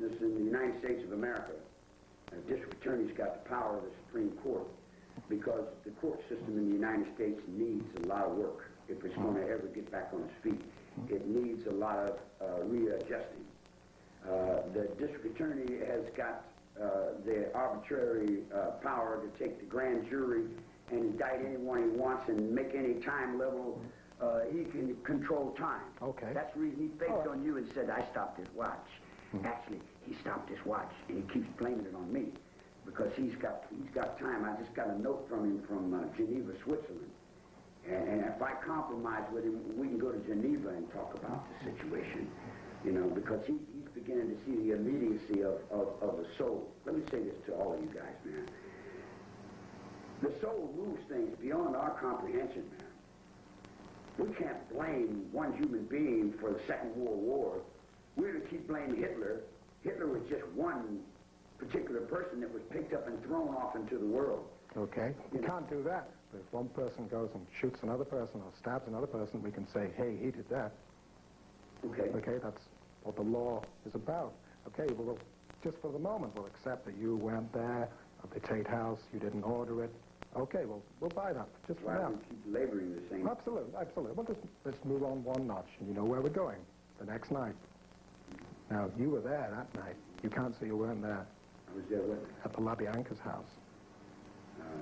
business in the United States of America. A district attorney's got the power of the Supreme Court because the court system in the United States needs a lot of work if it's going to ever get back on its feet. It needs a lot of readjusting. The district attorney has got the arbitrary power to take the grand jury and indict anyone he wants and make any time level. He can control time. Okay. That's the reason he faked on you and said, I stopped his watch. Actually, he stopped his watch, and he keeps blaming it on me because he's got time. I just got a note from him from Geneva, Switzerland. And if I compromise with him, we can go to Geneva and talk about the situation, you know, because he's beginning to see the immediacy of the soul. Let me say this to all of you guys, man. The soul moves things beyond our comprehension, man. We can't blame one human being for the Second World War. We're going to keep blaming Hitler. Hitler was just one particular person that was picked up and thrown off into the world. Okay. We can't do that. But if one person goes and shoots another person or stabs another person, we can say, hey, he did that. Okay. Okay, that's what the law is about. Okay, well, just for the moment, we'll accept that you went there at the Tate House, you didn't order it. Okay, well, we'll buy that, just for now. We keep laboring the same. Absolutely, absolutely. Well, let's move on one notch, and you know where we're going, the next night. Now, you were there that night. You can't say you weren't there. I was there with at the LaBianca's house.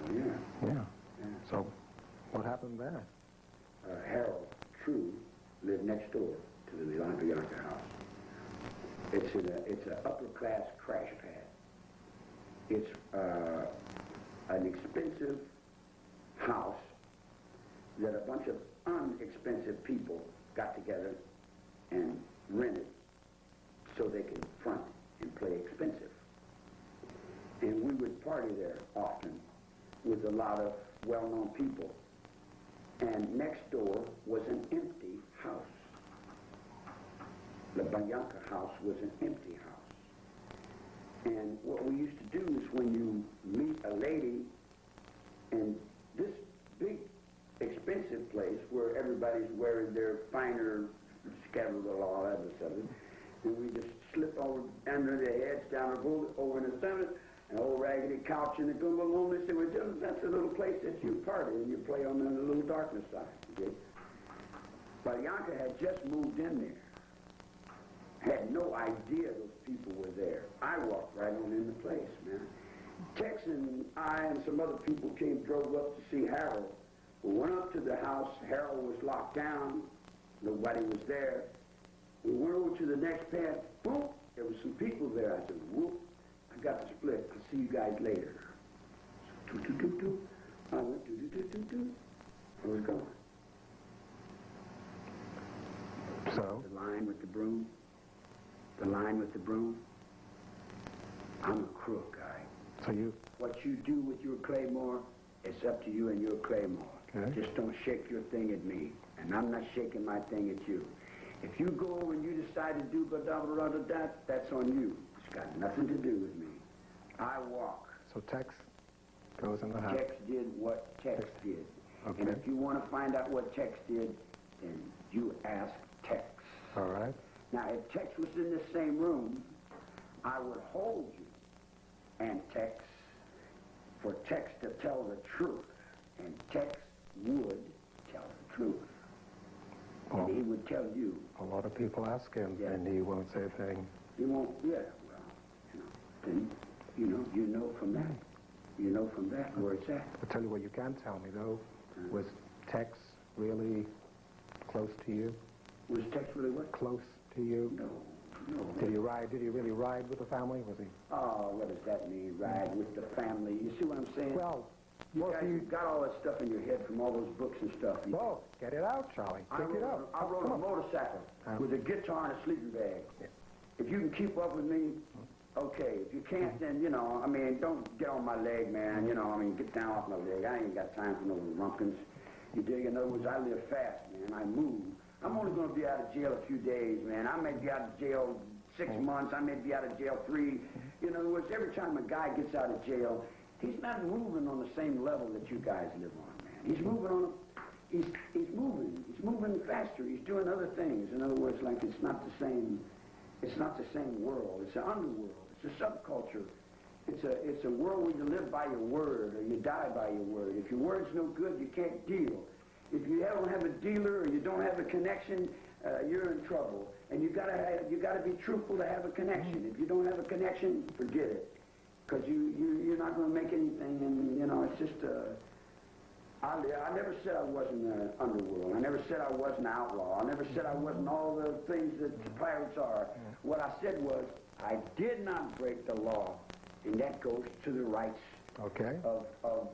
Yeah. Yeah. So, what happened there? Harold True lived next door to the LaBianca house. It's an upper-class crash pad. It's an expensive house that a bunch of inexpensive people got together and rented so they could front and play expensive. And we would party there often with a lot of well-known people. And next door was an empty house. The Bianca house was an empty house. And what we used to do is when you meet a lady in this big, expensive place where everybody's wearing their finer scabbard and all that stuff, and we just slip over under their heads, down over in the center, an old raggedy couch in the gumbo room. They say, well, that's a little place that you party and you play on the little darkness side. Okay? Bianca had just moved in there. Had no idea those people were there. I walked right on in the place, man. Tex and I and some other people drove up to see Harold. We went up to the house. Harold was locked down. Nobody was there. We went over to the next pad. Boom! There was some people there. I said, whoop, I got the split. I'll see you guys later. So, do-do-do-do. I went do-do-do-do-do. I was gone. So? The line with the broom. The line with the broom. I'm a crook, guy. So you? What you do with your claymore, it's up to you and your claymore. Okay. Just don't shake your thing at me. And I'm not shaking my thing at you. If you go and you decide to do that, that's on you. It's got nothing to do with me. I walk. So Tex goes in the house. Tex did what Tex did. Okay. And if you want to find out what Tex did, then you ask Tex. All right. Now, if Tex was in the same room, I would hold you and Tex for Tex to tell the truth. And Tex would tell the truth. Well, and he would tell you. A lot of people ask him, yeah. And he won't say a thing. He won't, yeah, well, then, you know from that. You know from that where it's at. I'll tell you what you can tell me, though. Was Tex really close to you? Was Tex really what? Close to you? No. Did he really ride with the family? Was he? Oh, what does that mean, ride with the family? You see what I'm saying? Well, you guys got all that stuff in your head from all those books and stuff. Oh, get it out, Charlie. Take it out. I rode a motorcycle with a guitar and a sleeping bag. Yeah. If you can keep up with me, okay. If you can't, then, don't get on my leg, man. Get down off my leg. I ain't got time for no rumpkins. You dig? In other words, I live fast, man. I move. I'm only going to be out of jail a few days, man. I may be out of jail 6 months. I may be out of jail 3. In other words, every time a guy gets out of jail, he's not moving on the same level that you guys live on, man. He's moving on. He's moving. He's moving faster. He's doing other things. In other words, like it's not the same. It's not the same world. It's an underworld. It's a subculture. It's a world where you live by your word or you die by your word. If your word's no good, you can't deal. If you don't have a dealer or you don't have a connection, you're in trouble. And you gotta be truthful to have a connection. If you don't have a connection, forget it, because you're not going to make anything. And you know, it's just I never said I wasn't an underworld. I never said I wasn't an outlaw. I never said I wasn't all the things that pirates are. What I said was I did not break the law, and that goes to the rights of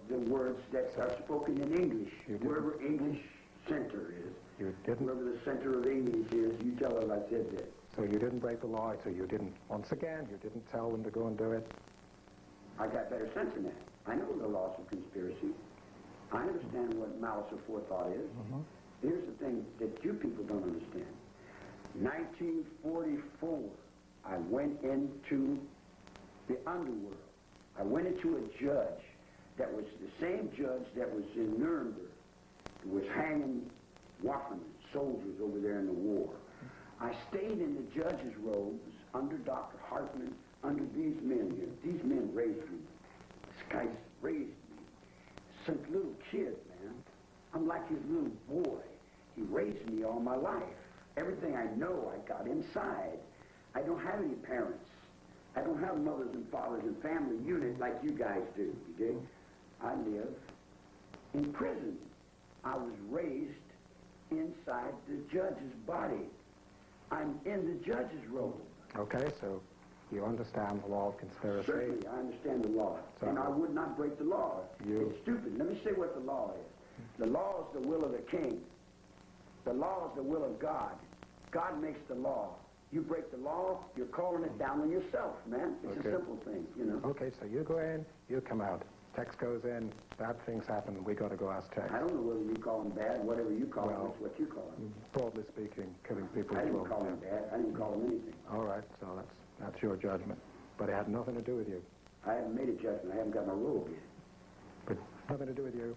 the words that are spoken in English. Wherever English center is. You didn't? Wherever the center of English is, you tell them I said that. So you didn't break the law, so you didn't, once again, you didn't tell them to go and do it? I got better sense than that. I know the laws of conspiracy. I understand what malice of forethought is. Here's the thing that you people don't understand. 1944, I went into the underworld. I went into a judge that was the same judge that was in Nuremberg, who was hanging Waffen soldiers over there in the war. I stayed in the judge's robes under Dr. Hartman, under these men here. These men raised me. This guy raised me. Some little kid, man. I'm like his little boy. He raised me all my life. Everything I know, I got inside. I don't have any parents. I don't have mothers and fathers and family unit like you guys do, you dig? I live in prison. I was raised inside the judge's body. I'm in the judge's robe. Okay, so you understand the law of conspiracy? Certainly, I understand the law. So, and I would not break the law. It's stupid. Let me say what the law is. The law is the will of the king. The law is the will of God. God makes the law. You break the law, you're calling it down on yourself, man. It's a simple thing, you know. Okay, so you go in, you come out. Tex goes in, bad things happen, we got to go ask Tex. I don't know whether you call him bad, whatever you call him, it's what you call him. Broadly speaking, killing people. I didn't call him bad. I didn't call him anything. All right, so that's your judgment. But it had nothing to do with you. I haven't made a judgment. I haven't got my robe yet. But nothing to do with you?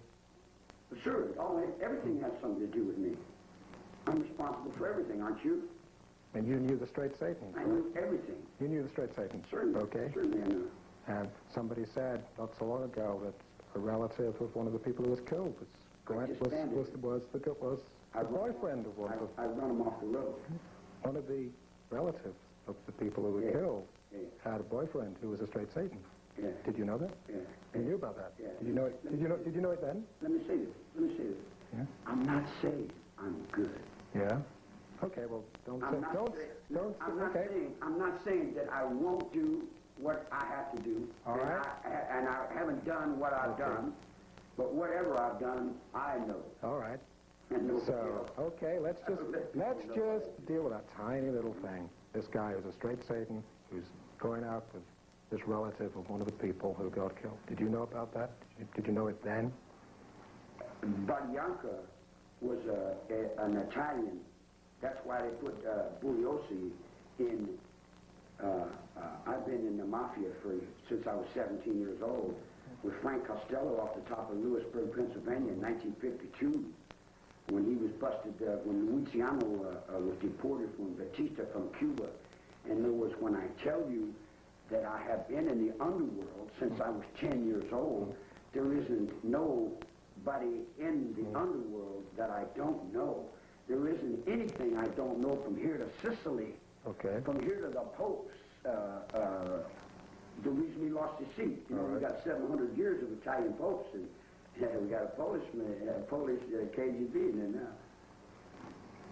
Sure. Everything has something to do with me. I'm responsible for everything, aren't you? And you knew the straight Satan? I knew everything. You knew the straight Satan? Certainly. Okay. Certainly I knew. And somebody said not so long ago that a relative of one of the people who was killed was the boyfriend of one of the... I run him off the road. One of the relatives of the people who were killed had a boyfriend who was a straight Satan. Yeah. Did you know that? Yeah. You knew about that? Yeah. Did you know it? Did you know it then? Let me say this. Yeah. I'm not saved. I'm good. Yeah. Okay. Well, I'm not saying that I won't do what I have to do. All right. And I haven't done what I've done. But whatever I've done, I know. All right. So, okay, let's just deal with that tiny little thing. This guy is a straight Satan who's going out with this relative of one of the people who got killed. Did you know about that? Did you know it then? Barbianca was an Italian. That's why they put Bugliosi in. I've been in the mafia since I was 17 years old with Frank Costello off the top of Lewisburg, Pennsylvania in 1952 when he was busted, when Luciano was deported from Batista from Cuba. And in other words, when I tell you that I have been in the underworld since I was 10 years old, there isn't nobody in the underworld that I don't know. There isn't anything I don't know from here to Sicily, from here to the Popes. The reason he lost his seat, you know, we got 700 years of Italian popes, and we got a Polish KGB, and now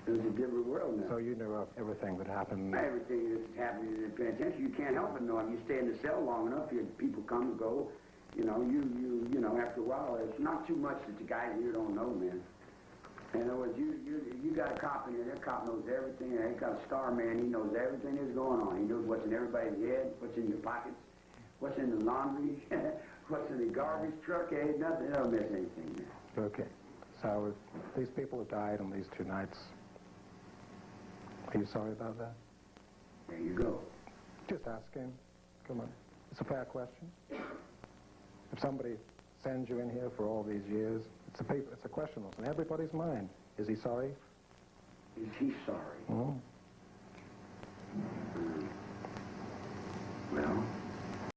it was a different world now. So you knew of everything that happened? Everything that's happening in the penitentiary, you can't help but know. You stay in the cell long enough, people come and go. You know, you know, after a while, it's not too much that the guys here don't know, man. In other words, you got a cop in here, that cop knows everything, and they got a star man, he knows everything that's going on. He knows what's in everybody's head, what's in your pockets, what's in the laundry, what's in the garbage truck, nothing, they don't miss anything, man. Okay, so these people have died on these 2 nights. Are you sorry about that? There you go. Just asking. Come on. It's a fair question. If somebody sends you in here for all these years, it's a question that's in everybody's mind. Is he sorry? Is he sorry? Mm-hmm.